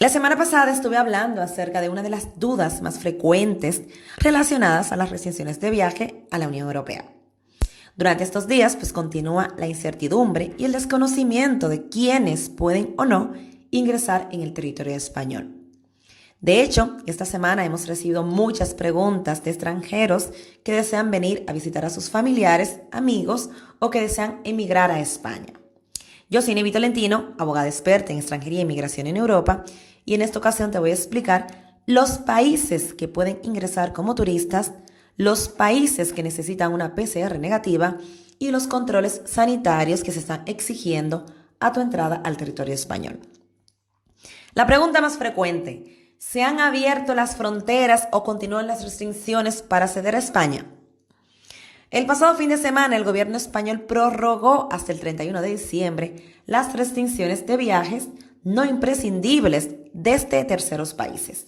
La semana pasada estuve hablando acerca de una de las dudas más frecuentes relacionadas a las restricciones de viaje a la Unión Europea. Durante estos días, continúa la incertidumbre y el desconocimiento de quiénes pueden o no ingresar en el territorio español. De hecho, esta semana hemos recibido muchas preguntas de extranjeros que desean venir a visitar a sus familiares, amigos o que desean emigrar a España. Yo soy Nevi Tolentino, abogada experta en extranjería e inmigración en Europa, y en esta ocasión te voy a explicar los países que pueden ingresar como turistas, los países que necesitan una PCR negativa y los controles sanitarios que se están exigiendo a tu entrada al territorio español. La pregunta más frecuente: ¿se han abierto las fronteras o continúan las restricciones para acceder a España? El pasado fin de semana, el gobierno español prorrogó hasta el 31 de diciembre las restricciones de viajes no imprescindibles desde terceros países.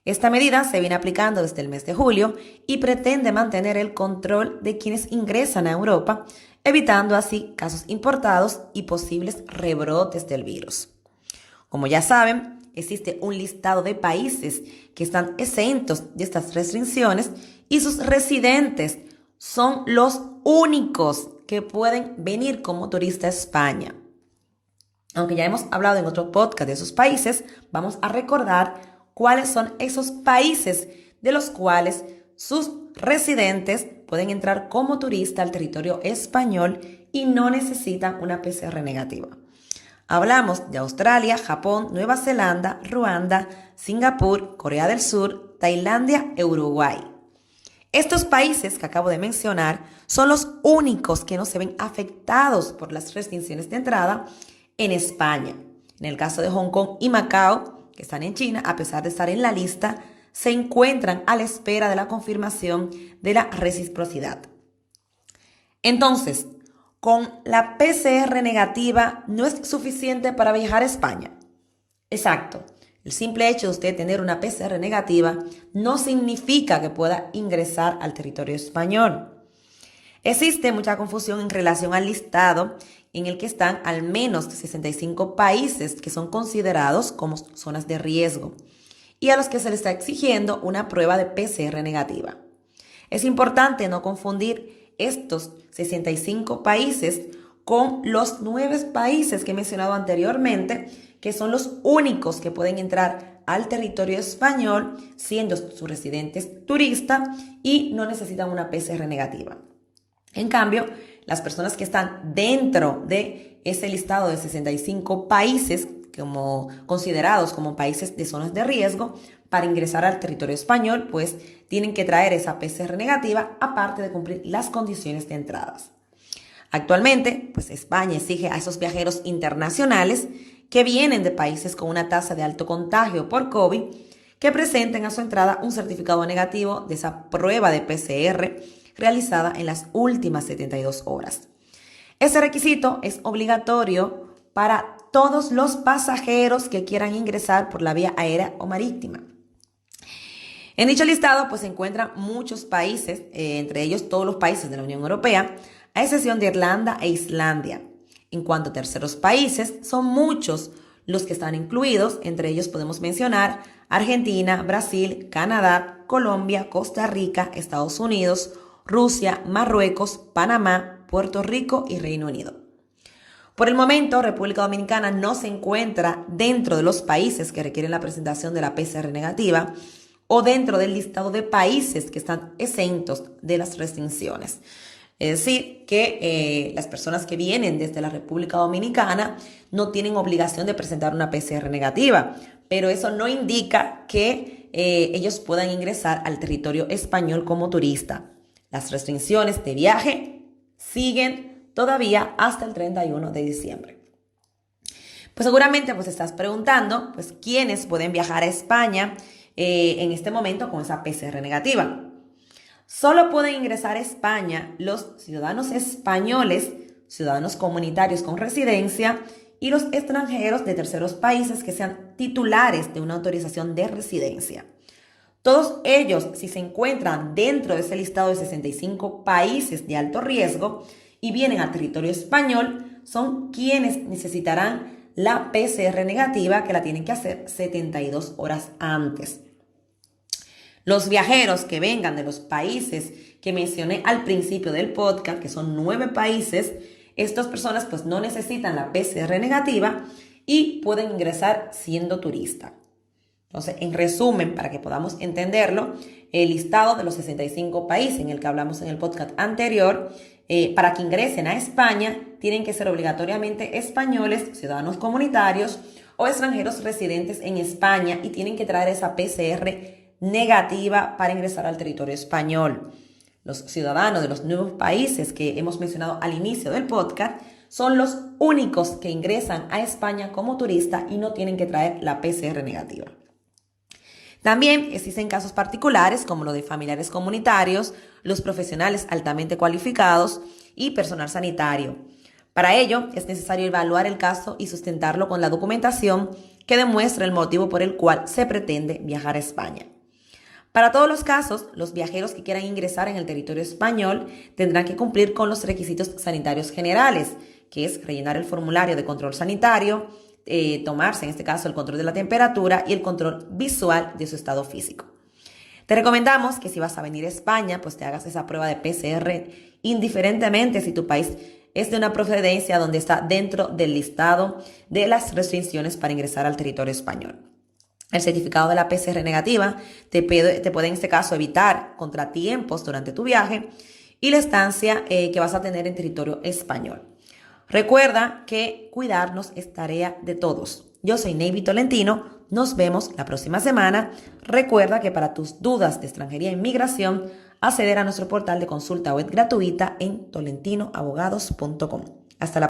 Esta medida se viene aplicando desde el mes de julio y pretende mantener el control de quienes ingresan a Europa, evitando así casos importados y posibles rebrotes del virus. Como ya saben, existe un listado de países que están exentos de estas restricciones y sus residentes son los únicos que pueden venir como turista a España. Aunque ya hemos hablado en otro podcast de esos países, vamos a recordar cuáles son esos países de los cuales sus residentes pueden entrar como turista al territorio español y no necesitan una PCR negativa. Hablamos de Australia, Japón, Nueva Zelanda, Ruanda, Singapur, Corea del Sur, Tailandia e Uruguay. Estos países que acabo de mencionar son los únicos que no se ven afectados por las restricciones de entrada en España. En el caso de Hong Kong y Macao, que están en China, a pesar de estar en la lista, se encuentran a la espera de la confirmación de la reciprocidad. Entonces, ¿con la PCR negativa no es suficiente para viajar a España? Exacto. El simple hecho de usted tener una PCR negativa no significa que pueda ingresar al territorio español. Existe mucha confusión en relación al listado en el que están al menos 65 países que son considerados como zonas de riesgo y a los que se les está exigiendo una prueba de PCR negativa. Es importante no confundir estos 65 países con los 9 países que he mencionado anteriormente, que son los únicos que pueden entrar al territorio español siendo sus residentes turistas y no necesitan una PCR negativa. En cambio, las personas que están dentro de ese listado de 65 países considerados como países de zonas de riesgo, para ingresar al territorio español, tienen que traer esa PCR negativa, aparte de cumplir las condiciones de entradas. Actualmente, España exige a esos viajeros internacionales que vienen de países con una tasa de alto contagio por COVID que presenten a su entrada un certificado negativo de esa prueba de PCR realizada en las últimas 72 horas. Ese requisito es obligatorio para todos los pasajeros que quieran ingresar por la vía aérea o marítima. En dicho listado se encuentran muchos países, entre ellos todos los países de la Unión Europea, a excepción de Irlanda e Islandia. En cuanto a terceros países, son muchos los que están incluidos, entre ellos podemos mencionar Argentina, Brasil, Canadá, Colombia, Costa Rica, Estados Unidos, Rusia, Marruecos, Panamá, Puerto Rico y Reino Unido. Por el momento, República Dominicana no se encuentra dentro de los países que requieren la presentación de la PCR negativa o dentro del listado de países que están exentos de las restricciones. Es decir, que las personas que vienen desde la República Dominicana no tienen obligación de presentar una PCR negativa, pero eso no indica que ellos puedan ingresar al territorio español como turista. Las restricciones de viaje siguen todavía hasta el 31 de diciembre. Seguramente estás preguntando, ¿quiénes pueden viajar a España en este momento con esa PCR negativa? Solo pueden ingresar a España los ciudadanos españoles, ciudadanos comunitarios con residencia y los extranjeros de terceros países que sean titulares de una autorización de residencia. Todos ellos, si se encuentran dentro de ese listado de 65 países de alto riesgo y vienen al territorio español, son quienes necesitarán la PCR negativa, que la tienen que hacer 72 horas antes. Los viajeros que vengan de los países que mencioné al principio del podcast, que son 9 países, estas personas pues no necesitan la PCR negativa y pueden ingresar siendo turista. Entonces, en resumen, para que podamos entenderlo, el listado de los 65 países en el que hablamos en el podcast anterior, para que ingresen a España, tienen que ser obligatoriamente españoles, ciudadanos comunitarios o extranjeros residentes en España y tienen que traer esa PCR negativa para ingresar al territorio español. Los ciudadanos de los nuevos países que hemos mencionado al inicio del podcast son los únicos que ingresan a España como turista y no tienen que traer la PCR negativa. También existen casos particulares como lo de familiares comunitarios, los profesionales altamente cualificados y personal sanitario. Para ello es necesario evaluar el caso y sustentarlo con la documentación que demuestre el motivo por el cual se pretende viajar a España. Para todos los casos, los viajeros que quieran ingresar en el territorio español tendrán que cumplir con los requisitos sanitarios generales, que es rellenar el formulario de control sanitario, tomarse en este caso el control de la temperatura y el control visual de su estado físico. Te recomendamos que si vas a venir a España, pues te hagas esa prueba de PCR indiferentemente si tu país es de una procedencia donde está dentro del listado de las restricciones para ingresar al territorio español. El certificado de la PCR negativa te puede en este caso evitar contratiempos durante tu viaje y la estancia que vas a tener en territorio español. Recuerda que cuidarnos es tarea de todos. Yo soy Navy Tolentino, nos vemos la próxima semana. Recuerda que para tus dudas de extranjería e inmigración, acceder a nuestro portal de consulta web gratuita en tolentinoabogados.com. Hasta la próxima.